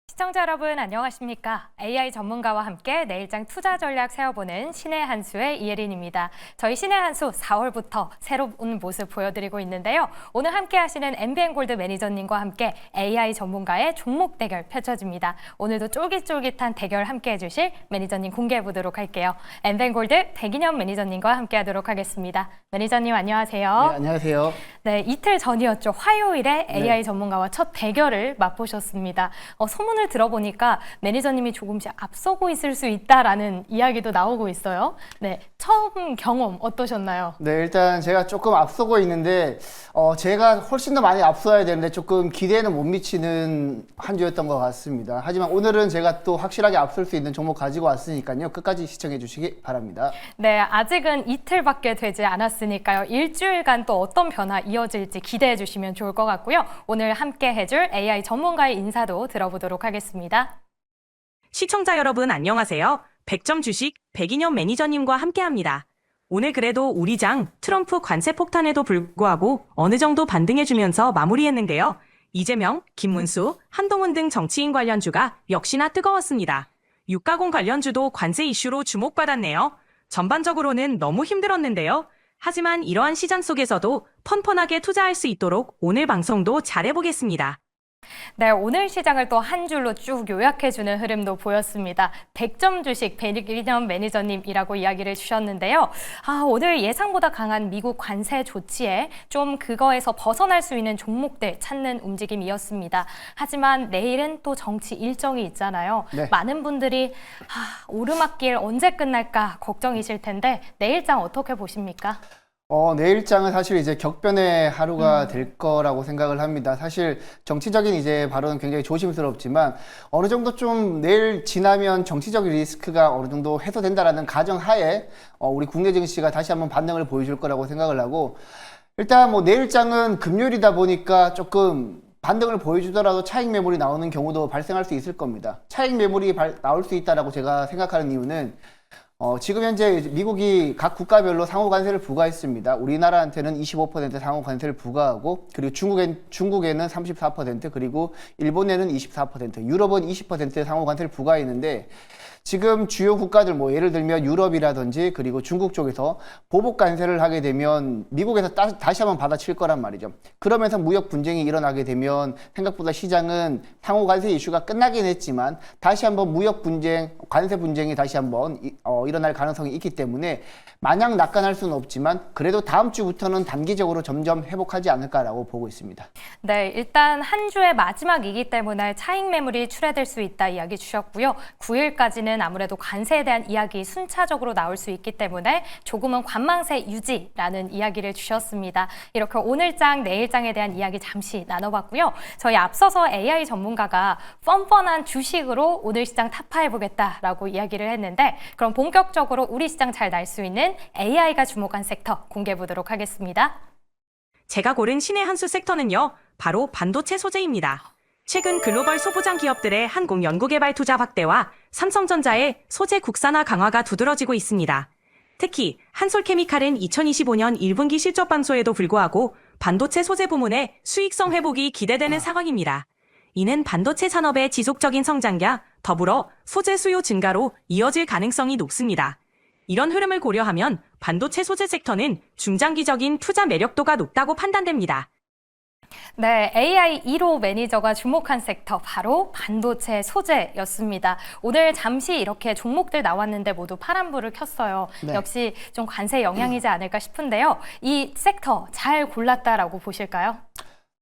시청자 여러분 안녕하십니까? AI 전문가와 함께 내일장 투자 전략 세워보는 신의 한 수의 이혜린입니다. 저희 신의 한 수 4월부터 새로운 모습 보여드리고 있는데요. 오늘 함께 하시는 MBN골드 매니저님과 함께 AI 전문가의 종목 대결 펼쳐집니다. 오늘도 쫄깃쫄깃한 대결 함께 해주실 매니저님 공개해 보도록 할게요. MBN골드 백인현 매니저님과 함께 하도록 하겠습니다. 매니저님 안녕하세요. 네, 안녕하세요. 네, 이틀 전이었죠. 화요일에 AI 네. 전문가와 첫 대결을 맛보셨습니다. 소문을 들어보니까 매니저님이 조금씩 앞서고 있을 수 있다라는 이야기도 나오고 있어요. 네, 처음 경험 어떠셨나요? 네, 일단 제가 조금 앞서고 있는데 제가 훨씬 더 많이 앞서야 되는데 조금 기대에는 못 미치는 한 주였던 것 같습니다. 하지만 오늘은 제가 또 확실하게 앞설 수 있는 종목 가지고 왔으니까요. 끝까지 시청해 주시기 바랍니다. 네, 아직은 이틀밖에 되지 않았으니까요. 일주일간 또 어떤 변화 이어질지 기대해 주시면 좋을 것 같고요. 오늘 함께 해줄 AI 전문가의 인사도 들어보도록 하겠습니다. 시청자 여러분 안녕하세요. 100점 주식 백인현 매니저님과 함께합니다. 오늘 그래도 우리 장 트럼프 관세 폭탄에도 불구하고 어느 정도 반등해주면서 마무리했는데요. 이재명, 김문수, 한동훈 등 정치인 관련주가 역시나 뜨거웠습니다. 유가공 관련주도 관세 이슈로 주목받았네요. 전반적으로는 너무 힘들었는데요. 하지만 이러한 시장 속에서도 펀펀하게 투자할 수 있도록 오늘 방송도 잘해보겠습니다. 네, 오늘 시장을 또 한 줄로 쭉 요약해주는 흐름도 보였습니다. 100점 주식 백인현 매니저님이라고 이야기를 주셨는데요. 오늘 예상보다 강한 미국 관세 조치에 좀 그거에서 벗어날 수 있는 종목들 찾는 움직임이었습니다. 하지만 내일은 또 정치 일정이 있잖아요. 네. 많은 분들이 오르막길 언제 끝날까 걱정이실 텐데 내일장 어떻게 보십니까? 내일장은 사실 이제 격변의 하루가 될 거라고 생각을 합니다. 사실 정치적인 이제 발언은 굉장히 조심스럽지만 어느 정도 좀 내일 지나면 정치적 리스크가 어느 정도 해소된다라는 가정하에 우리 국내 증시가 다시 한번 반등을 보여줄 거라고 생각을 하고 일단 뭐 내일장은 금요일이다 보니까 조금 반등을 보여주더라도 차익 매물이 나오는 경우도 발생할 수 있을 겁니다. 차익 매물이 나올 수 있다라고 제가 생각하는 이유는 지금 현재 미국이 각 국가별로 상호 관세를 부과했습니다. 우리나라한테는 25% 상호 관세를 부과하고 그리고 중국에는 34% 그리고 일본에는 24% 유럽은 20% 상호 관세를 부과했는데 지금 주요 국가들 뭐 예를 들면 유럽이라든지 그리고 중국 쪽에서 보복 관세를 하게 되면 미국에서 다시 한번 받아칠 거란 말이죠. 그러면서 무역 분쟁이 일어나게 되면 생각보다 시장은 상호 관세 이슈가 끝나긴 했지만 다시 한번 무역 분쟁, 관세 분쟁이 다시 한번 일어날 가능성이 있기 때문에 마냥 낙관할 수는 없지만 그래도 다음 주부터는 단기적으로 점점 회복하지 않을까라고 보고 있습니다. 네, 일단 한 주의 마지막이기 때문에 차익 매물이 출회될 수 있다 이야기 주셨고요. 9일까지는 아무래도 관세에 대한 이야기 순차적으로 나올 수 있기 때문에 조금은 관망세 유지라는 이야기를 주셨습니다. 이렇게 오늘장, 내일장에 대한 이야기 잠시 나눠봤고요. 저희 앞서서 AI 전문가가 뻔뻔한 주식으로 오늘 시장 타파해보겠다라고 이야기를 했는데 그럼 본격적으로 우리 시장 잘 날 수 있는 AI가 주목한 섹터 공개해 보도록 하겠습니다. 제가 고른 신의 한 수 섹터는요, 바로 반도체 소재입니다. 최근 글로벌 소부장 기업들의 한국 연구개발 투자 확대와 삼성전자의 소재 국산화 강화가 두드러지고 있습니다. 특히 한솔케미칼은 2025년 1분기 실적 감소에도 불구하고 반도체 소재 부문의 수익성 회복이 기대되는 상황입니다. 이는 반도체 산업의 지속적인 성장과 더불어 소재 수요 증가로 이어질 가능성이 높습니다. 이런 흐름을 고려하면 반도체 소재 섹터는 중장기적인 투자 매력도가 높다고 판단됩니다. 네, AI 1호 매니저가 주목한 섹터 바로 반도체 소재였습니다. 오늘 잠시 이렇게 종목들 나왔는데 모두 파란불을 켰어요. 네. 역시 좀 관세 영향이지 않을까 싶은데요. 이 섹터 잘 골랐다라고 보실까요?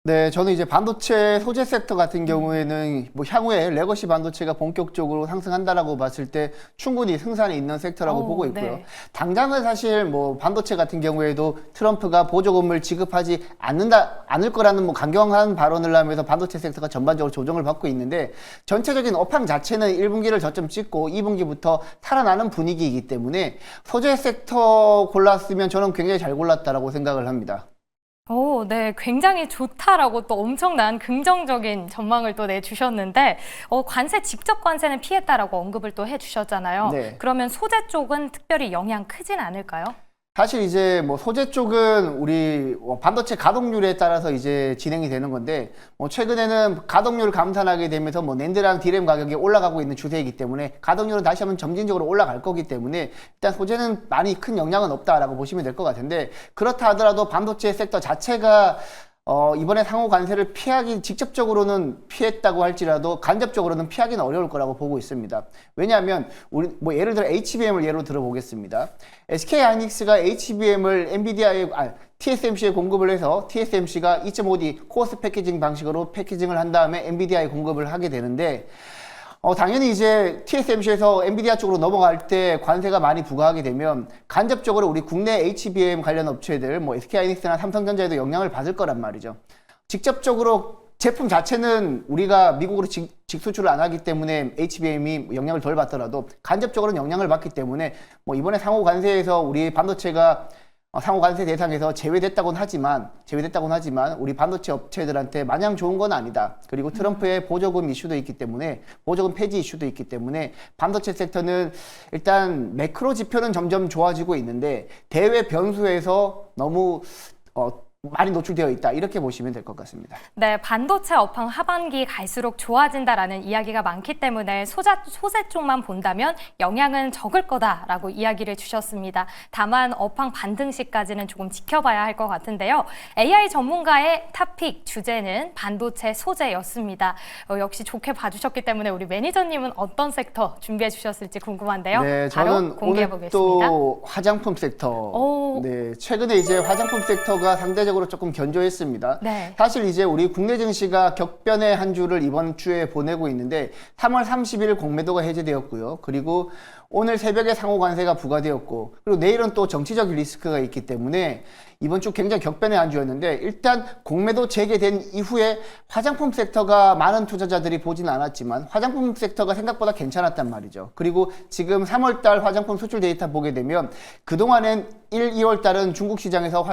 네, 저는 이제 반도체 소재 섹터 같은 경우에는 뭐 향후에 레거시 반도체가 본격적으로 상승한다라고 봤을 때 충분히 승산이 있는 섹터라고 보고 있고요. 네. 당장은 사실 뭐 반도체 같은 경우에도 트럼프가 보조금을 지급하지 않을 거라는 뭐 강경한 발언을 하면서 반도체 섹터가 전반적으로 조정을 받고 있는데 전체적인 업황 자체는 1분기를 저점 찍고 2분기부터 살아나는 분위기이기 때문에 소재 섹터 골랐으면 저는 굉장히 잘 골랐다라고 생각을 합니다. 네, 굉장히 좋다라고 또 엄청난 긍정적인 전망을 또 내주셨는데 관세 직접 관세는 피했다라고 언급을 또 해주셨잖아요. 네. 그러면 소재 쪽은 특별히 영향 크진 않을까요? 사실 이제 뭐 소재 쪽은 우리 반도체 가동률에 따라서 이제 진행이 되는 건데, 뭐 최근에는 가동률 감산하게 되면서 뭐 낸드랑 디램 가격이 올라가고 있는 추세이기 때문에 가동률은 다시 한번 점진적으로 올라갈 거기 때문에 일단 소재는 많이 큰 영향은 없다라고 보시면 될 것 같은데, 그렇다 하더라도 반도체 섹터 자체가 이번에 상호 관세를 직접적으로는 피했다고 할지라도 간접적으로는 피하기는 어려울 거라고 보고 있습니다. 왜냐하면, 우리, 뭐 예를 들어 HBM을 예로 들어보겠습니다. SK 하이닉스가 HBM을 TSMC에 공급을 해서 TSMC가 2.5D 코어스 패키징 방식으로 패키징을 한 다음에 엔비디아에 공급을 하게 되는데, 당연히 이제 TSMC에서 엔비디아 쪽으로 넘어갈 때 관세가 많이 부과하게 되면 간접적으로 우리 국내 HBM 관련 업체들, 뭐 SK하이닉스나 삼성전자에도 영향을 받을 거란 말이죠. 직접적으로 제품 자체는 우리가 미국으로 직수출을 안 하기 때문에 HBM이 영향을 덜 받더라도 간접적으로는 영향을 받기 때문에 뭐 이번에 상호 관세에서 우리 반도체가 상호 관세 대상에서 제외됐다고는 하지만 우리 반도체 업체들한테 마냥 좋은 건 아니다. 그리고 트럼프의 보조금 이슈도 있기 때문에, 보조금 폐지 이슈도 있기 때문에 반도체 섹터는 일단 매크로 지표는 점점 좋아지고 있는데 대외 변수에서 너무 많이 노출되어 있다, 이렇게 보시면 될 것 같습니다. 네, 반도체 업황 하반기 갈수록 좋아진다라는 이야기가 많기 때문에 소재 쪽만 본다면 영향은 적을 거다라고 이야기를 주셨습니다. 다만 업황 반등 시까지는 조금 지켜봐야 할 것 같은데요. AI 전문가의 탑픽 주제는 반도체 소재였습니다. 역시 좋게 봐주셨기 때문에 우리 매니저님은 어떤 섹터 준비해 주셨을지 궁금한데요. 네, 바로 저는 공개해 오늘 보겠습니다. 또 화장품 섹터. 네, 최근에 이제 화장품 섹터가 상대적으로 조금 견조했습니다. 네. 사실 이제 우리 국내 증시가 격변의 한 주를 이번 주에 보내고 있는데 3월 30일 공매도가 해제되었고요. 그리고 오늘 새벽에 상호 관세가 부과되었고, 그리고 내일은 또 정치적 리스크가 있기 때문에 이번 주 굉장히 격변의 한 주였는데, 일단 공매도 재개된 이후에 화장품 섹터가 많은 투자자들이 보진 않았지만 화장품 섹터가 생각보다 괜찮았단 말이죠. 그리고 지금 3월달 화장품 수출 데이터 보게 되면 그동안엔 1, 2월달은 중국 시장에서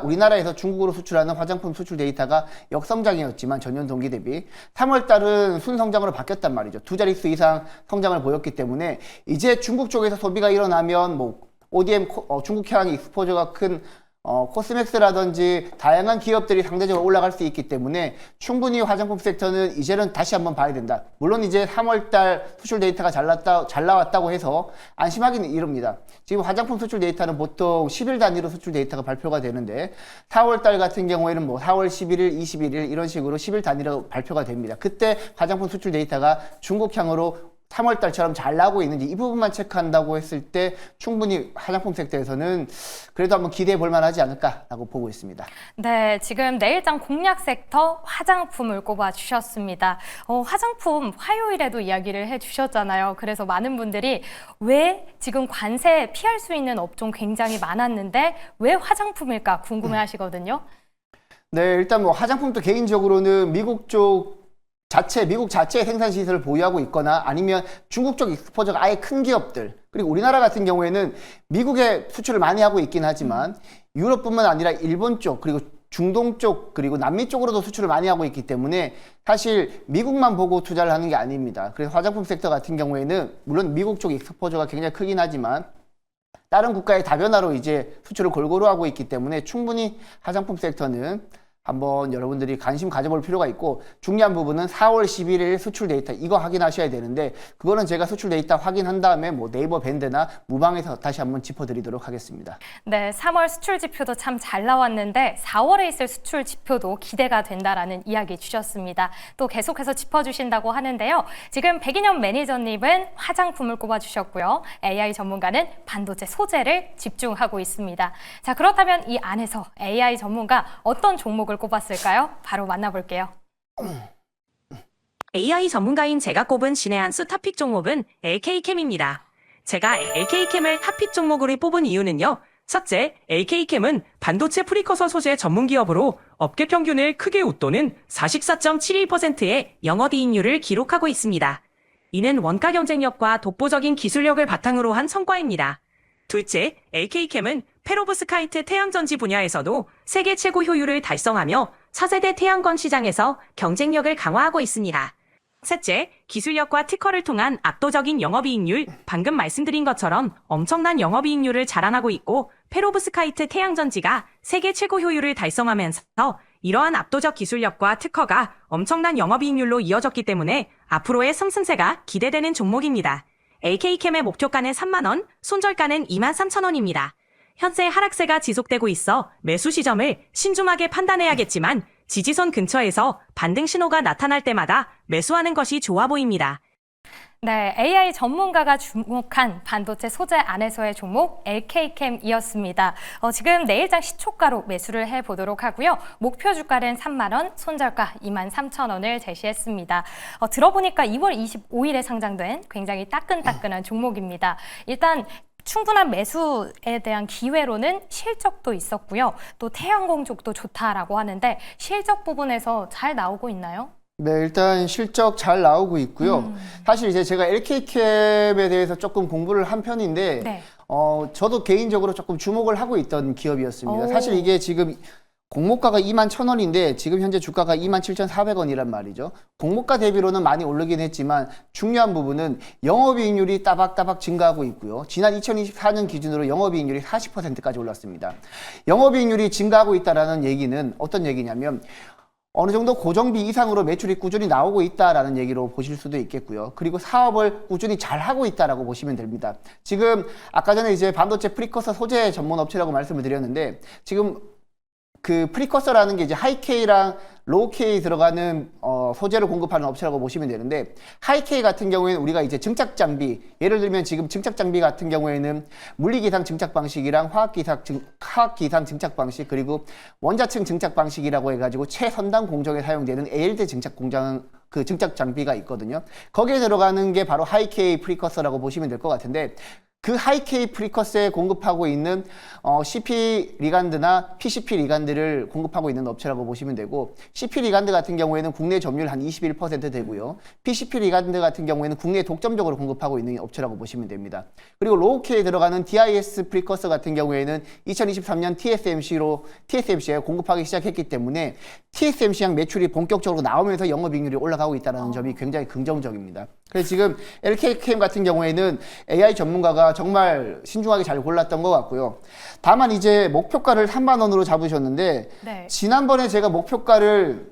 우리나라에서 중국으로 수출하는 화장품 수출 데이터가 역성장이었지만 전년 동기 대비 3월달은 순성장으로 바뀌었단 말이죠. 두 자릿수 이상 성장을 보였기 때문에 이제 중국 쪽에서 소비가 일어나면 뭐 ODM 중국향 익스포저가 큰 코스맥스라든지 다양한 기업들이 상대적으로 올라갈 수 있기 때문에 충분히 화장품 섹터는 이제는 다시 한번 봐야 된다. 물론 이제 3월달 수출 데이터가 잘 나왔다고 해서 안심하기는 이릅니다. 지금 화장품 수출 데이터는 보통 10일 단위로 수출 데이터가 발표가 되는데 4월달 같은 경우에는 뭐 4월 11일, 21일 이런 식으로 10일 단위로 발표가 됩니다. 그때 화장품 수출 데이터가 중국향으로 3월달처럼 잘 나오고 있는지 이 부분만 체크한다고 했을 때 충분히 화장품 섹터에서는 그래도 한번 기대해 볼 만하지 않을까라고 보고 있습니다. 네, 지금 내일장 공략 섹터 화장품을 꼽아 주셨습니다. 화장품 화요일에도 이야기를 해 주셨잖아요. 그래서 많은 분들이 왜 지금 관세 피할 수 있는 업종 굉장히 많았는데 왜 화장품일까 궁금해 하시거든요. 네, 일단 뭐 화장품도 개인적으로는 미국 자체의 생산 시설을 보유하고 있거나 아니면 중국 쪽 익스포저가 아예 큰 기업들, 그리고 우리나라 같은 경우에는 미국에 수출을 많이 하고 있긴 하지만 유럽뿐만 아니라 일본 쪽, 그리고 중동 쪽, 그리고 남미 쪽으로도 수출을 많이 하고 있기 때문에 사실 미국만 보고 투자를 하는 게 아닙니다. 그래서 화장품 섹터 같은 경우에는 물론 미국 쪽 익스포저가 굉장히 크긴 하지만 다른 국가의 다변화로 이제 수출을 골고루 하고 있기 때문에 충분히 화장품 섹터는 한번 여러분들이 관심 가져볼 필요가 있고, 중요한 부분은 4월 11일 수출 데이터 이거 확인하셔야 되는데, 그거는 제가 수출 데이터 확인한 다음에 뭐 네이버 밴드나 무방에서 다시 한번 짚어드리도록 하겠습니다. 네, 3월 수출 지표도 참 잘 나왔는데 4월에 있을 수출 지표도 기대가 된다라는 이야기 주셨습니다. 또 계속해서 짚어주신다고 하는데요. 지금 백인현 매니저님은 화장품을 꼽아주셨고요. AI 전문가는 반도체 소재를 집중하고 있습니다. 자, 그렇다면 이 안에서 AI 전문가 어떤 종목을 꼽았을까요? 바로 만나볼게요. AI 전문가인 제가 꼽은 신의 한 수 탑픽 종목은 LK캠입니다. 제가 LK캠을 탑픽 종목으로 뽑은 이유는요. 첫째, LK캠은 반도체 프리커서 소재 전문 기업으로 업계 평균을 크게 웃도는 44.71%의 영업이익률을 기록하고 있습니다. 이는 원가 경쟁력과 독보적인 기술력을 바탕으로 한 성과입니다. 둘째, LK캠은 페로브스카이트 태양전지 분야에서도 세계 최고 효율을 달성하며 차세대 태양광 시장에서 경쟁력을 강화하고 있습니다. 셋째, 기술력과 특허를 통한 압도적인 영업이익률. 방금 말씀드린 것처럼 엄청난 영업이익률을 자랑하고 있고 페로브스카이트 태양전지가 세계 최고 효율을 달성하면서 이러한 압도적 기술력과 특허가 엄청난 영업이익률로 이어졌기 때문에 앞으로의 상승세가 기대되는 종목입니다. LK캠의 목표가는 3만 원, 손절가는 2만 3천 원입니다. 현재 하락세가 지속되고 있어 매수 시점을 신중하게 판단해야겠지만 지지선 근처에서 반등 신호가 나타날 때마다 매수하는 것이 좋아 보입니다. 네, AI 전문가가 주목한 반도체 소재 안에서의 종목 LK캠이었습니다. 지금 내일장 시초가로 매수를 해보도록 하고요. 목표 주가는 3만 원, 손절가 2만 3천 원을 제시했습니다. 들어보니까 2월 25일에 상장된 굉장히 따끈따끈한 종목입니다. 일단 충분한 매수에 대한 기회로는 실적도 있었고요. 또 태양광 쪽도 좋다라고 하는데 실적 부분에서 잘 나오고 있나요? 네, 일단 실적 잘 나오고 있고요. 사실 이제 제가 LK캠에 대해서 조금 공부를 한 편인데, 네. 저도 개인적으로 조금 주목을 하고 있던 기업이었습니다. 오. 사실 이게 지금 공모가가 2만 1,000원인데 지금 현재 주가가 27,400원이란 말이죠. 공모가 대비로는 많이 오르긴 했지만 중요한 부분은 영업이익률이 따박따박 증가하고 있고요. 지난 2024년 기준으로 영업이익률이 40%까지 올랐습니다. 영업이익률이 증가하고 있다는 얘기는 어떤 얘기냐면 어느 정도 고정비 이상으로 매출이 꾸준히 나오고 있다라는 얘기로 보실 수도 있겠고요. 그리고 사업을 꾸준히 잘 하고 있다라고 보시면 됩니다. 지금 아까 전에 이제 반도체 프리커서 소재 전문 업체라고 말씀을 드렸는데 지금 그 프리커서라는 게 이제 하이케이랑 로우케이 들어가는 소재를 공급하는 업체라고 보시면 되는데 하이케이 같은 경우에는 우리가 이제 증착 장비, 예를 들면 지금 증착 장비 같은 경우에는 물리기상 증착 방식이랑 화학기상 증착 방식 그리고 원자층 증착 방식이라고 해가지고 최선단 공정에 사용되는 ALD 증착 공장 그 증착 장비가 있거든요. 거기에 들어가는 게 바로 하이케이 프리커서라고 보시면 될 것 같은데 그 하이케이 프리커스에 공급하고 있는 CP 리간드나 PCP 리간드를 공급하고 있는 업체라고 보시면 되고 CP 리간드 같은 경우에는 국내 점유율 한 21% 되고요. PCP 리간드 같은 경우에는 국내 독점적으로 공급하고 있는 업체라고 보시면 됩니다. 그리고 로우케이에 들어가는 DIS 프리커서 같은 경우에는 2023년 TSMC에 공급하기 시작했기 때문에 TSMC랑 매출이 본격적으로 나오면서 영업이익률이 올라가고 있다는 점이 굉장히 긍정적입니다. 그래서 지금 LK캠 같은 경우에는 AI 전문가가 정말 신중하게 잘 골랐던 것 같고요. 다만 이제 목표가를 3만 원으로 잡으셨는데 네. 지난번에 제가 목표가를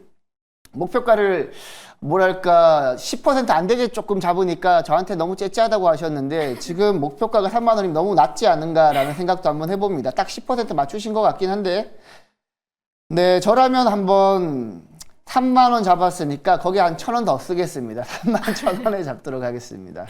뭐랄까 10% 안 되게 조금 잡으니까 저한테 너무 째째하다고 하셨는데 지금 목표가가 3만 원이면 너무 낮지 않은가라는 생각도 한번 해봅니다. 딱 10% 맞추신 것 같긴 한데 네, 저라면 한번 3만 원 잡았으니까 거기 한 1,000원 더 쓰겠습니다. 3만 1,000원에 잡도록 하겠습니다.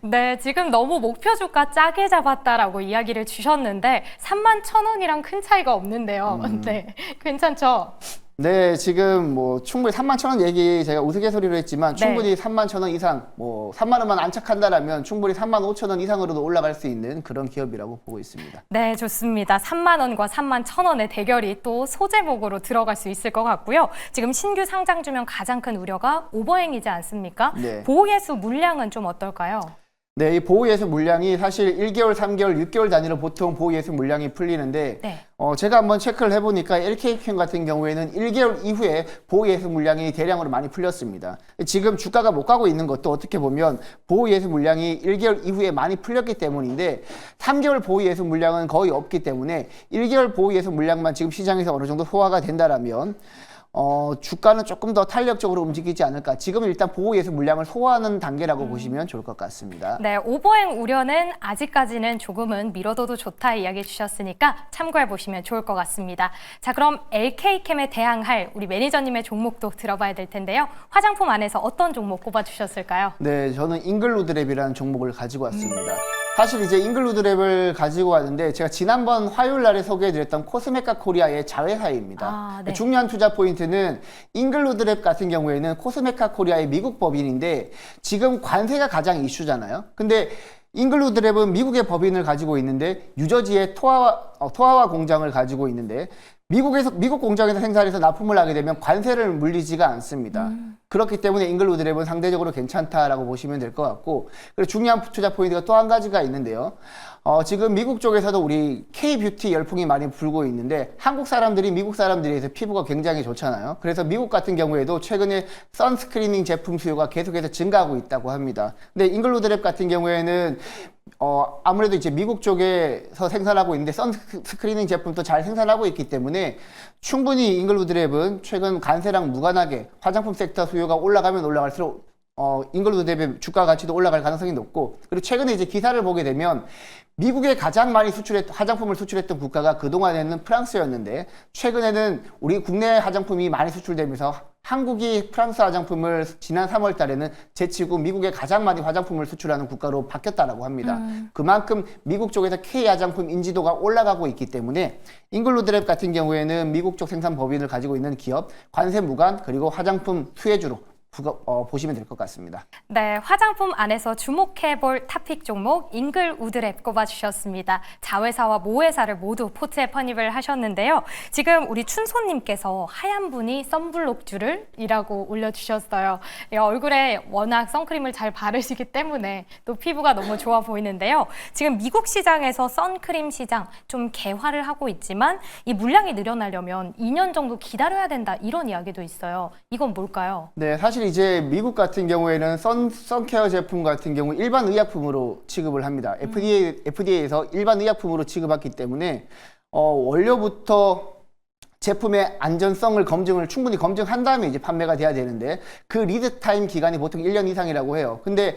네. 네, 지금 너무 목표 주가 짜게 잡았다라고 이야기를 주셨는데 3만 1,000원이랑 큰 차이가 없는데요. 네, 괜찮죠? 네, 지금 뭐 충분히 3만 1,000원 얘기 제가 우스갯소리로 했지만 충분히 네. 3만 1,000원 이상, 뭐 3만 원만 안착한다라면 충분히 3만 5천 원 이상으로도 올라갈 수 있는 그런 기업이라고 보고 있습니다. 네, 좋습니다. 3만 원과 3만 1,000원의 대결이 또 소재목으로 들어갈 수 있을 것 같고요. 지금 신규 상장 주면 가장 큰 우려가 오버행이지 않습니까? 네. 보호예수 물량은 좀 어떨까요? 네, 이 보호예수 물량이 사실 1개월, 3개월, 6개월 단위로 보통 보호예수 물량이 풀리는데 네. 제가 한번 체크를 해보니까 LK캠 같은 경우에는 1개월 이후에 보호예수 물량이 대량으로 많이 풀렸습니다. 지금 주가가 못 가고 있는 것도 어떻게 보면 보호예수 물량이 1개월 이후에 많이 풀렸기 때문인데 3개월 보호예수 물량은 거의 없기 때문에 1개월 보호예수 물량만 지금 시장에서 어느 정도 소화가 된다라면 주가는 조금 더 탄력적으로 움직이지 않을까. 지금은 일단 보호예수 물량을 소화하는 단계라고 보시면 좋을 것 같습니다. 네, 오버행 우려는 아직까지는 조금은 미뤄둬도 좋다 이야기 주셨으니까 참고해 보시면 좋을 것 같습니다. 자, 그럼 LK캠에 대항할 우리 매니저님의 종목도 들어봐야 될 텐데요. 화장품 안에서 어떤 종목 꼽아주셨을까요? 네, 저는 잉글루드랩이라는 종목을 가지고 왔습니다. 사실 이제 잉글루드랩을 가지고 왔는데 제가 지난번 화요일 날에 소개해드렸던 코스메카 코리아의 자회사입니다. 아, 네. 중요한 투자 포인트는 잉글루드랩 같은 경우에는 코스메카 코리아의 미국 법인인데 지금 관세가 가장 이슈잖아요. 근데 잉글루드랩은 미국의 법인을 가지고 있는데 뉴저지의 토하와 공장을 가지고 있는데 미국 공장에서 생산해서 납품을 하게 되면 관세를 물리지가 않습니다. 그렇기 때문에 잉글루드랩은 상대적으로 괜찮다라고 보시면 될 것 같고, 그리고 중요한 투자 포인트가 또 한 가지가 있는데요. 지금 미국 쪽에서도 우리 K-뷰티 열풍이 많이 불고 있는데 한국 사람들이 미국 사람들에 비해서 피부가 굉장히 좋잖아요. 그래서 미국 같은 경우에도 최근에 선스크리닝 제품 수요가 계속해서 증가하고 있다고 합니다. 근데 잉글로드랩 같은 경우에는 아무래도 이제 미국 쪽에서 생산하고 있는데 선스크리닝 제품도 잘 생산하고 있기 때문에 충분히 잉글로드랩은 최근 관세랑 무관하게 화장품 섹터 수요가 올라가면 올라갈수록 잉글로드랩의 주가 가치도 올라갈 가능성이 높고, 그리고 최근에 이제 기사를 보게 되면 미국에 가장 많이 화장품을 수출했던 국가가 그동안에는 프랑스였는데 최근에는 우리 국내 화장품이 많이 수출되면서 한국이 프랑스 화장품을 지난 3월 달에는 제치고 미국에 가장 많이 화장품을 수출하는 국가로 바뀌었다라고 합니다. 그만큼 미국 쪽에서 K 화장품 인지도가 올라가고 있기 때문에 잉글로드랩 같은 경우에는 미국 쪽 생산 법인을 가지고 있는 기업, 관세 무관, 그리고 화장품 수혜주로 보시면 될 것 같습니다. 네, 화장품 안에서 주목해볼 탑픽 종목 잉글우드랩 꼽아주셨습니다. 자회사와 모회사를 모두 포트에 편입을 하셨는데요. 지금 우리 춘소님께서 하얀 분이 선블록주를 이라고 올려주셨어요. 얼굴에 워낙 선크림을 잘 바르시기 때문에 또 피부가 너무 좋아 보이는데요. 지금 미국 시장에서 선크림 시장 좀 개화를 하고 있지만 이 물량이 늘어나려면 2년 정도 기다려야 된다, 이런 이야기도 있어요. 이건 뭘까요? 네, 사실 이제 미국 같은 경우에는 선케어 제품 같은 경우 일반 의약품으로 취급을 합니다. FDA에서 일반 의약품으로 취급하기 때문에 원료부터 제품의 안전성을 충분히 검증한 다음에 이제 판매가 돼야 되는데 그 리드 타임 기간이 보통 1년 이상이라고 해요. 근데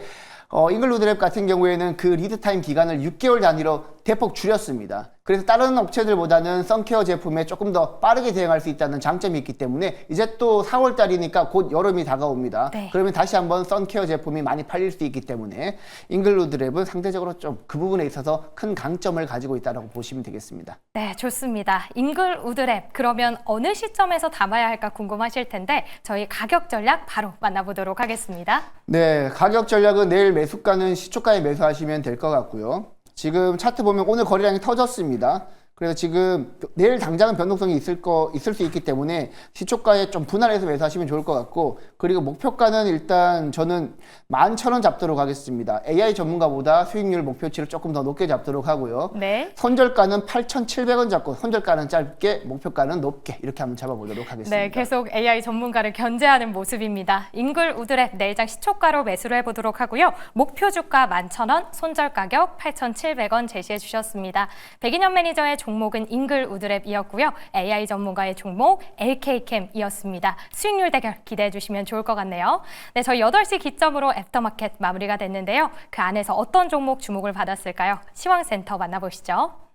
잉글로드랩 같은 경우에는 그 리드 타임 기간을 6개월 단위로 대폭 줄였습니다. 그래서 다른 업체들보다는 선케어 제품에 조금 더 빠르게 대응할 수 있다는 장점이 있기 때문에 이제 또 4월 달이니까 곧 여름이 다가옵니다. 네. 그러면 다시 한번 선케어 제품이 많이 팔릴 수 있기 때문에 잉글로드랩은 상대적으로 좀 그 부분에 있어서 큰 강점을 가지고 있다고 보시면 되겠습니다. 네, 좋습니다. 잉글우드랩, 그러면 어느 시점에서 담아야 할까 궁금하실 텐데 저희 가격 전략 바로 만나보도록 하겠습니다. 네, 가격 전략은 내일 매수가는 시초가에 매수하시면 될 것 같고요. 지금 차트 보면 오늘 거래량이 터졌습니다. 그래서 지금 내일 당장은 변동성이 있을 수 있기 때문에 시초가에 좀 분할해서 매수하시면 좋을 것 같고, 그리고 목표가는 일단 저는 11,000원 잡도록 하겠습니다. AI 전문가보다 수익률 목표치를 조금 더 높게 잡도록 하고요. 네. 손절가는 8,700원 잡고 손절가는 짧게, 목표가는 높게 이렇게 한번 잡아보도록 하겠습니다. 네, 계속 AI 전문가를 견제하는 모습입니다. 잉글우드랩 내일장 시초가로 매수를 해보도록 하고요. 목표 주가 11,000원, 손절 가격 8,700원 제시해 주셨습니다. 백인현 매니저의 종목은 잉글우드랩이었고요. AI 전문가의 종목 LK캠이었습니다. 수익률 대결 기대해 주시면 좋을 것 같네요. 네, 저희 8시 기점으로 애프터마켓 마무리가 됐는데요. 그 안에서 어떤 종목 주목을 받았을까요? 시황센터 만나보시죠.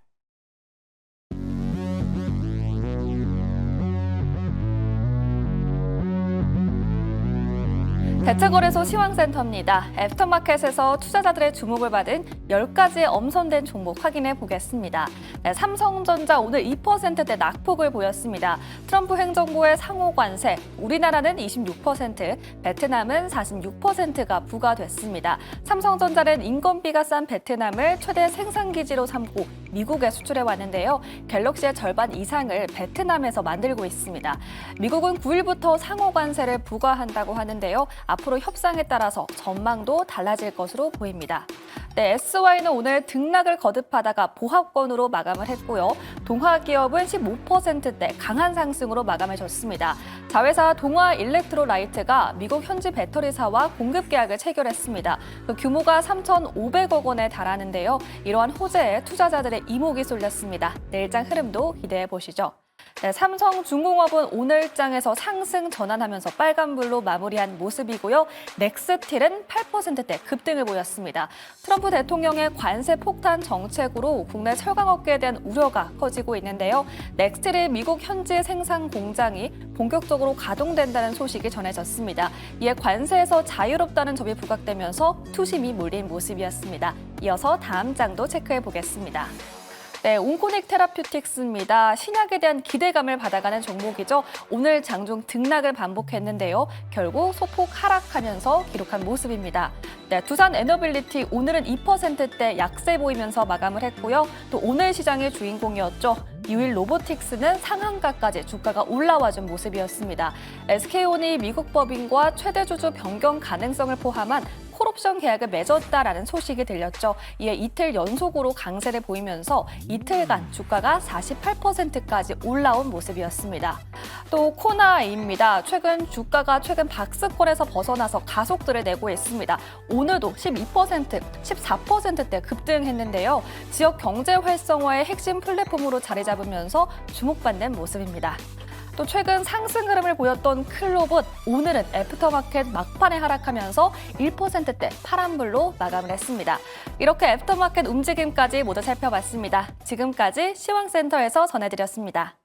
대체거래소 시황센터입니다. 애프터마켓에서 투자자들의 주목을 받은 10가지의 엄선된 종목 확인해 보겠습니다. 네, 삼성전자 오늘 2%대 낙폭을 보였습니다. 트럼프 행정부의 상호 관세, 우리나라는 26%, 베트남은 46%가 부과됐습니다. 삼성전자는 인건비가 싼 베트남을 최대 생산기지로 삼고 미국에 수출해 왔는데요. 갤럭시의 절반 이상을 베트남에서 만들고 있습니다. 미국은 9일부터 상호 관세를 부과한다고 하는데요. 앞으로 협상에 따라서 전망도 달라질 것으로 보입니다. 네, SY는 오늘 등락을 거듭하다가 보합권으로 마감을 했고요. 동화기업은 15%대 강한 상승으로 마감해줬습니다. 자회사 동화일렉트로라이트가 미국 현지 배터리사와 공급 계약을 체결했습니다. 그 규모가 3,500억 원에 달하는데요. 이러한 호재에 투자자들의 이목이 쏠렸습니다. 내일장 흐름도 기대해 보시죠. 네, 삼성중공업은 오늘장에서 상승 전환하면서 빨간불로 마무리한 모습이고요. 넥스틸은 8%대 급등을 보였습니다. 트럼프 대통령의 관세 폭탄 정책으로 국내 철강업계에 대한 우려가 커지고 있는데요. 넥스틸의 미국 현지 생산 공장이 본격적으로 가동된다는 소식이 전해졌습니다. 이에 관세에서 자유롭다는 점이 부각되면서 투심이 몰린 모습이었습니다. 이어서 다음 장도 체크해 보겠습니다. 네, 온코닉 테라퓨틱스입니다. 신약에 대한 기대감을 받아가는 종목이죠. 오늘 장중 등락을 반복했는데요. 결국 소폭 하락하면서 기록한 모습입니다. 네, 두산 에너빌리티 오늘은 2%대 약세 보이면서 마감을 했고요. 또 오늘 시장의 주인공이었죠. 유일 로보틱스는 상한가까지 주가가 올라와준 모습이었습니다. SK온이 미국 법인과 최대 주주 변경 가능성을 포함한 콜옵션 계약을 맺었다라는 소식이 들렸죠. 이에 이틀 연속으로 강세를 보이면서 이틀간 주가가 48%까지 올라온 모습이었습니다. 또 코나입니다. 최근 주가가 박스권에서 벗어나서 가속들을 내고 있습니다. 오늘도 12%, 14%대 급등했는데요. 지역 경제 활성화의 핵심 플랫폼으로 자리 잡으면서 주목받는 모습입니다. 또 최근 상승 흐름을 보였던 클로봇, 오늘은 애프터마켓 막판에 하락하면서 1%대 파란불로 마감을 했습니다. 이렇게 애프터마켓 움직임까지 모두 살펴봤습니다. 지금까지 시황센터에서 전해드렸습니다.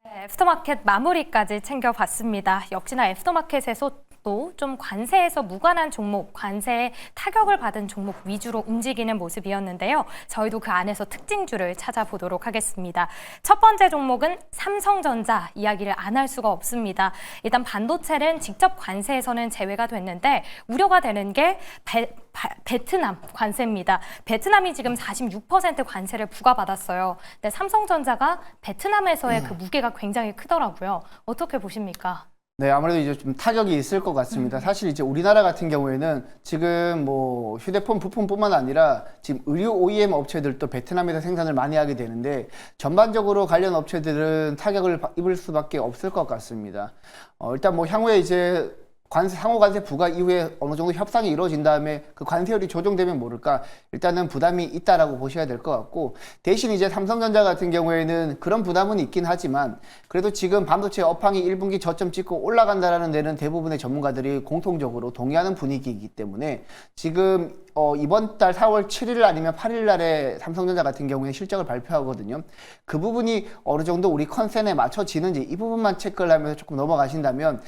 애프터마켓 마무리까지 챙겨봤습니다. 역시나 애프터마켓에서 또 좀 관세에서 무관한 종목, 관세에 타격을 받은 종목 위주로 움직이는 모습이었는데요. 저희도 그 안에서 특징주를 찾아보도록 하겠습니다. 첫 번째 종목은 삼성전자, 이야기를 안 할 수가 없습니다. 일단 반도체는 직접 관세에서는 제외가 됐는데 우려가 되는 게 베트남 관세입니다. 베트남이 지금 46% 관세를 부과받았어요. 근데 삼성전자가 베트남에서의 그 무게가 굉장히 크더라고요. 어떻게 보십니까? 네, 아무래도 이제 좀 타격이 있을 것 같습니다. 사실 이제 우리나라 같은 경우에는 지금 뭐 휴대폰 부품뿐만 아니라 지금 의류 OEM 업체들도 베트남에서 생산을 많이 하게 되는데 전반적으로 관련 업체들은 타격을 입을 수밖에 없을 것 같습니다. 일단 뭐 향후에 이제 상호 관세 부과 이후에 어느 정도 협상이 이루어진 다음에 그 관세율이 조정되면 모를까 일단은 부담이 있다라고 보셔야 될 것 같고, 대신 이제 삼성전자 같은 경우에는 그런 부담은 있긴 하지만 그래도 지금 반도체 업황이 1분기 저점 찍고 올라간다라는 데는 대부분의 전문가들이 공통적으로 동의하는 분위기이기 때문에 지금 이번 달 4월 7일 아니면 8일 날에 삼성전자 같은 경우에 실적을 발표하거든요. 그 부분이 어느 정도 우리 컨센에 맞춰지는지 이 부분만 체크를 하면서 조금 넘어가신다면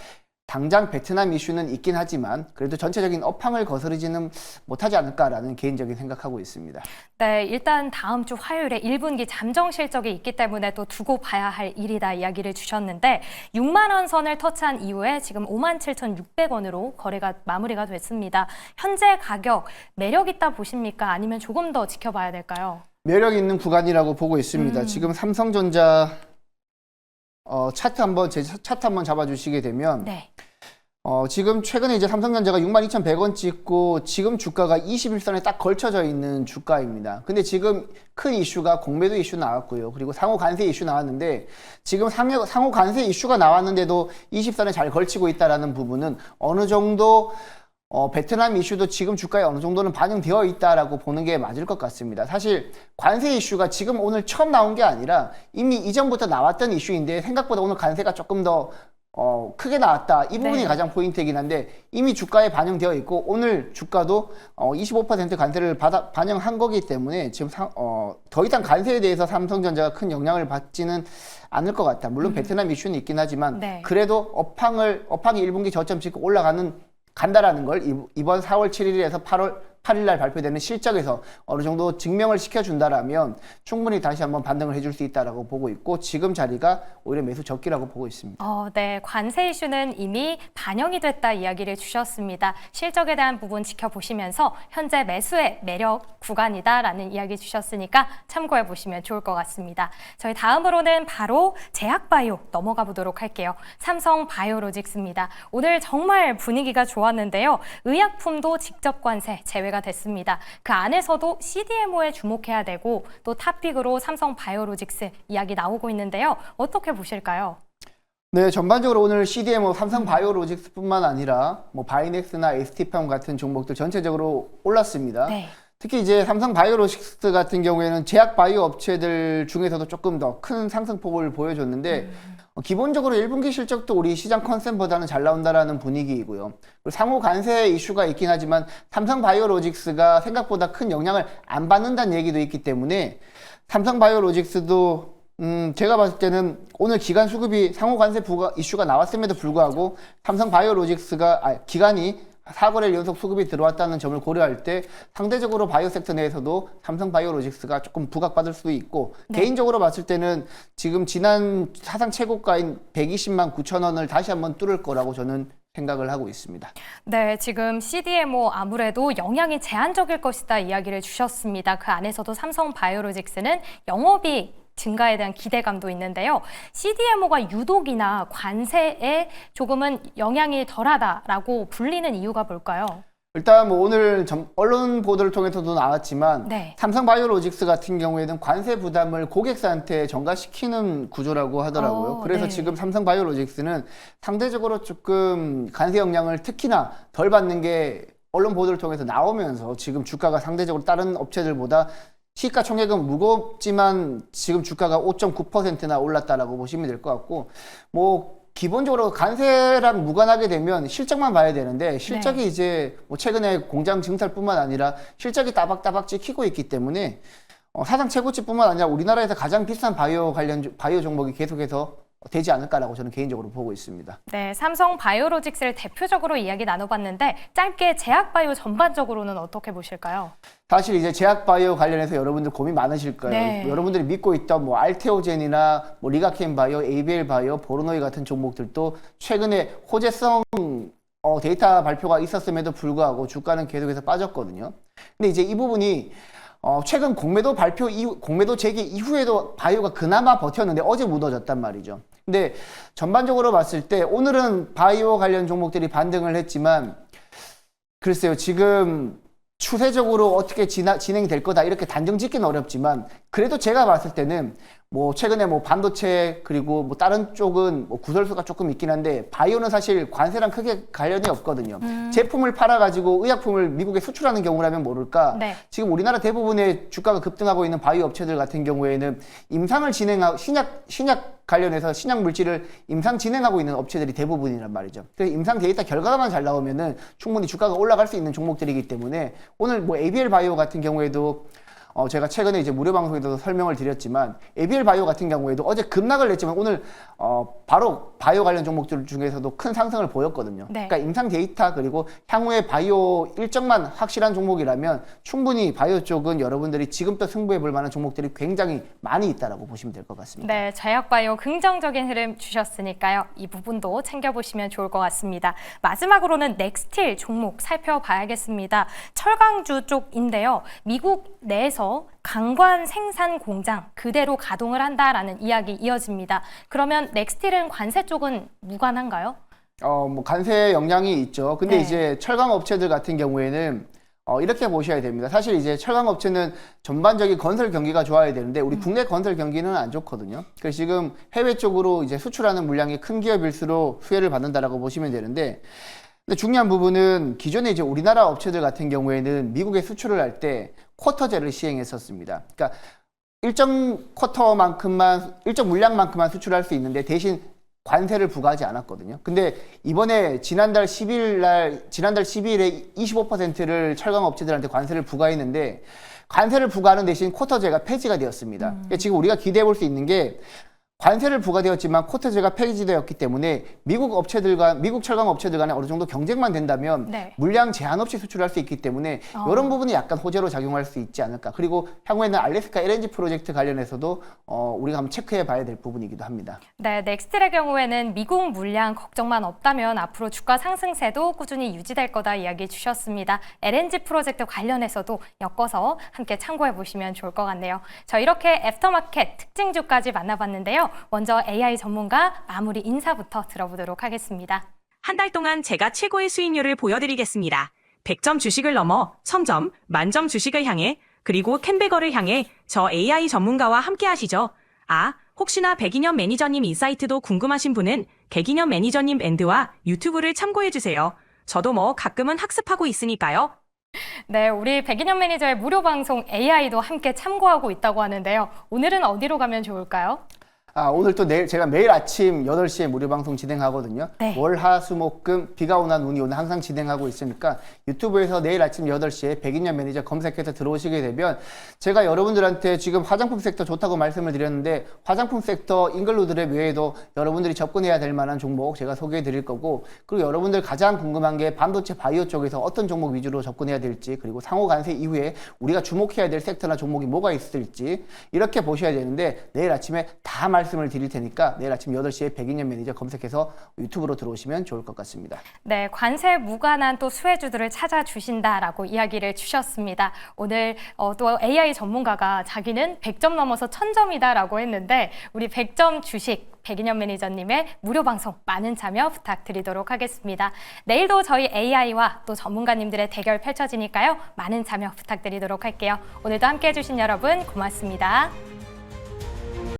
당장 베트남 이슈는 있긴 하지만 그래도 전체적인 업황을 거스르지는 못하지 않을까라는 개인적인 생각하고 있습니다. 네, 일단 다음 주 화요일에 1분기 잠정 실적이 있기 때문에 또 두고 봐야 할 일이다 이야기를 주셨는데 6만 원 선을 터치한 이후에 지금 57,600원으로 거래가 마무리가 됐습니다. 현재 가격 매력 있다 보십니까? 아니면 조금 더 지켜봐야 될까요? 매력 있는 구간이라고 보고 있습니다. 지금 삼성전자 제 차트 한번 잡아주시게 되면 네. 지금 최근에 이제 삼성전자가 62,100원 찍고 지금 주가가 21선에 딱 걸쳐져 있는 주가입니다. 근데 지금 큰 이슈가 공매도 이슈 나왔고요. 그리고 상호 관세 이슈 나왔는데 지금 상호 관세 이슈가 나왔는데도 20선에 잘 걸치고 있다라는 부분은 어느 정도 베트남 이슈도 지금 주가에 어느 정도는 반영되어 있다라고 보는 게 맞을 것 같습니다. 사실 관세 이슈가 지금 오늘 처음 나온 게 아니라 이미 이전부터 나왔던 이슈인데 생각보다 오늘 관세가 조금 더 크게 나왔다. 이 부분이 네. 가장 포인트이긴 한데 이미 주가에 반영되어 있고 오늘 주가도 25% 관세를 반영한 거기 때문에 지금 더 이상 관세에 대해서 삼성전자가 큰 영향을 받지는 않을 것 같다. 물론 베트남 이슈는 있긴 하지만 네. 그래도 업황이 1분기 저점 찍고 간다라는 걸 이번 4월 7일에서 8일 날 발표되는 실적에서 어느 정도 증명을 시켜준다라면 충분히 다시 한번 반등을 해줄 수 있다라고 보고 있고 지금 자리가 오히려 매수 적기라고 보고 있습니다. 네, 관세 이슈는 이미 반영이 됐다 이야기를 주셨습니다. 실적에 대한 부분 지켜보시면서 현재 매수의 매력 구간이다라는 이야기 주셨으니까 참고해 보시면 좋을 것 같습니다. 저희 다음으로는 바로 제약바이오 넘어가 보도록 할게요. 삼성바이오로직스입니다. 오늘 정말 분위기가 좋았는데요. 의약품도 직접 관세 제외가 됐습니다. 그 안에서도 CDMO에 주목해야 되고 또 탑픽으로 삼성바이오로직스 이야기 나오고 있는데요. 어떻게 보실까요? 네, 전반적으로 오늘 CDMO 삼성바이오로직스뿐만 아니라 뭐 바이넥스나 ST팜 같은 종목들 전체적으로 올랐습니다. 네. 특히 이제 삼성바이오로직스 같은 경우에는 제약 바이오 업체들 중에서도 조금 더 큰 상승폭을 보여줬는데 기본적으로 1분기 실적도 우리 시장 컨센보다는 잘 나온다라는 분위기이고요. 그리고 상호 관세 이슈가 있긴 하지만 삼성바이오로직스가 생각보다 큰 영향을 안 받는다는 얘기도 있기 때문에 삼성바이오로직스도 제가 봤을 때는 오늘 기간 수급이 상호 관세 부과 이슈가 나왔음에도 불구하고 삼성바이오로직스가 기간이 4거래일 연속 수급이 들어왔다는 점을 고려할 때 상대적으로 바이오 섹터 내에서도 삼성바이오로직스가 조금 부각받을 수도 있고 네. 개인적으로 봤을 때는 지금 지난 사상 최고가인 120만 9천 원을 다시 한번 뚫을 거라고 저는 생각을 하고 있습니다. 네, 지금 CDMO 아무래도 영향이 제한적일 것이다 이야기를 주셨습니다. 그 안에서도 삼성바이오로직스는 영업이익 증가에 대한 기대감도 있는데요. CDMO가 유독이나 관세에 조금은 영향이 덜하다라고 불리는 이유가 뭘까요? 일단 뭐 오늘 언론 보도를 통해서도 나왔지만 네. 삼성바이오로직스 같은 경우에는 관세 부담을 고객사한테 전가시키는 구조라고 하더라고요. 그래서 네. 지금 삼성바이오로직스는 상대적으로 조금 관세 영향을 특히나 덜 받는 게 언론 보도를 통해서 나오면서 지금 주가가 상대적으로 다른 업체들보다 시가총액은 무겁지만 지금 주가가 5.9%나 올랐다라고 보시면 될 것 같고, 뭐 기본적으로 관세랑 무관하게 되면 실적만 봐야 되는데 실적이 네. 이제 뭐 최근에 공장 증설뿐만 아니라 실적이 따박따박 찍히고 있기 때문에 사상 최고치뿐만 아니라 우리나라에서 가장 비싼 바이오 관련 바이오 종목이 계속해서 되지 않을까라고 저는 개인적으로 보고 있습니다. 네, 삼성 바이오로직스를 대표적으로 이야기 나눠봤는데 짧게 제약바이오 전반적으로는 어떻게 보실까요? 사실 이제 제약바이오 관련해서 여러분들 고민 많으실 거예요. 네. 여러분들이 믿고 있던 뭐 알테오젠이나 뭐 리가켄바이오, ABL바이오, 보르노이 같은 종목들도 최근에 호재성 데이터 발표가 있었음에도 불구하고 주가는 계속해서 빠졌거든요. 근데 이제 이 부분이 최근 공매도 발표 이후, 공매도 재개 이후에도 바이오가 그나마 버텼는데 어제 무너졌단 말이죠. 근데 전반적으로 봤을 때 오늘은 바이오 관련 종목들이 반등을 했지만 글쎄요, 지금 추세적으로 어떻게 진행이 될 거다 이렇게 단정 짓기는 어렵지만 그래도 제가 봤을 때는 뭐 최근에 뭐 반도체 그리고 뭐 다른 쪽은 뭐 구설수가 조금 있긴 한데 바이오는 사실 관세랑 크게 관련이 없거든요. 제품을 팔아가지고 의약품을 미국에 수출하는 경우라면 모를까. 네. 지금 우리나라 대부분의 주가가 급등하고 있는 바이오 업체들 같은 경우에는 임상을 진행하고 신약 관련해서 신약 물질을 임상 진행하고 있는 업체들이 대부분이란 말이죠. 그래서 임상 데이터 결과만 잘 나오면은 충분히 주가가 올라갈 수 있는 종목들이기 때문에 오늘 뭐 ABL 바이오 같은 경우에도 제가 최근에 이제 무료 방송에서도 설명을 드렸지만 ABL 바이오 같은 경우에도 어제 급락을 냈지만 오늘 바로 바이오 관련 종목들 중에서도 큰 상승을 보였거든요. 네. 그러니까 임상 데이터 그리고 향후에 바이오 일정만 확실한 종목이라면 충분히 바이오 쪽은 여러분들이 지금부터 승부해 볼 만한 종목들이 굉장히 많이 있다라고 보시면 될 것 같습니다. 네, 제약바이오 긍정적인 흐름 주셨으니까요. 이 부분도 챙겨보시면 좋을 것 같습니다. 마지막으로는 넥스틸 종목 살펴봐야겠습니다. 철강주 쪽인데요. 미국 내에서 강관 생산 공장 그대로 가동을 한다라는 이야기 이어집니다. 그러면 넥스틸은 관세 쪽은 무관한가요? 뭐 관세 영향이 있죠. 근데 네. 이제 철강 업체들 같은 경우에는 이렇게 보셔야 됩니다. 사실 이제 철강 업체는 전반적인 건설 경기가 좋아야 되는데 우리 국내 건설 경기는 안 좋거든요. 그래서 지금 해외 쪽으로 이제 수출하는 물량이 큰 기업일수록 수혜를 받는다라고 보시면 되는데, 근데 중요한 부분은 기존에 이제 우리나라 업체들 같은 경우에는 미국에 수출을 할 때 쿼터제를 시행했었습니다. 그러니까 일정 물량만큼만 수출할 수 있는데 대신 관세를 부과하지 않았거든요. 근데 이번에 지난달 12일에 25%를 철강 업체들한테 관세를 부과했는데 관세를 부과하는 대신 쿼터제가 폐지가 되었습니다. 그러니까 지금 우리가 기대해 볼 수 있는 게 관세를 부과되었지만 쿼터제가 폐지되었기 때문에 미국 철강 업체들 간에 어느 정도 경쟁만 된다면 네. 물량 제한 없이 수출할 수 있기 때문에 이런 부분이 약간 호재로 작용할 수 있지 않을까. 그리고 향후에는 알래스카 LNG 프로젝트 관련해서도 우리가 한번 체크해 봐야 될 부분이기도 합니다. 네, 넥스틸의 경우에는 미국 물량 걱정만 없다면 앞으로 주가 상승세도 꾸준히 유지될 거다 이야기 주셨습니다. LNG 프로젝트 관련해서도 엮어서 함께 참고해 보시면 좋을 것 같네요. 저 이렇게 애프터마켓 특징주까지 만나봤는데요. 먼저 AI 전문가 마무리 인사부터 들어보도록 하겠습니다. 한 달 동안 제가 최고의 수익률을 보여드리겠습니다. 100점 주식을 넘어 1000점, 만점 주식을 향해 그리고 캔베거를 향해 저 AI 전문가와 함께 하시죠. 혹시나 백인현 매니저님 인사이트도 궁금하신 분은 백인현 매니저님 밴드와 유튜브를 참고해주세요. 저도 뭐 가끔은 학습하고 있으니까요. 네, 우리 백인현 매니저의 무료 방송 AI도 함께 참고하고 있다고 하는데요. 오늘은 어디로 가면 좋을까요? 오늘 또 제가 매일 아침 8시에 무료 방송 진행하거든요. 네. 월, 화, 수, 목, 금, 비가 오나 눈이 오나 항상 진행하고 있으니까 유튜브에서 내일 아침 8시에 백인현 매니저 검색해서 들어오시게 되면 제가 여러분들한테 지금 화장품 섹터 좋다고 말씀을 드렸는데 화장품 섹터 잉글루드랩 외에도 여러분들이 접근해야 될 만한 종목 제가 소개해 드릴 거고, 그리고 여러분들 가장 궁금한 게 반도체 바이오 쪽에서 어떤 종목 위주로 접근해야 될지, 그리고 상호 관세 이후에 우리가 주목해야 될 섹터나 종목이 뭐가 있을지 이렇게 보셔야 되는데 내일 아침에 다 말씀드리겠습니다. 말씀을 드릴 테니까 내일 아침 8시에 백인연 매니저 검색해서 유튜브로 들어오시면 좋을 것 같습니다. 네, 관세 무관한 또 수혜주들을 찾아주신다라고 이야기를 주셨습니다. 오늘 또 AI 전문가가 자기는 100점 넘어서 1000점이다라고 했는데 우리 100점 주식 백인연 매니저님의 무료 방송 많은 참여 부탁드리도록 하겠습니다. 내일도 저희 AI와 또 전문가님들의 대결 펼쳐지니까요. 많은 참여 부탁드리도록 할게요. 오늘도 함께해 주신 여러분 고맙습니다.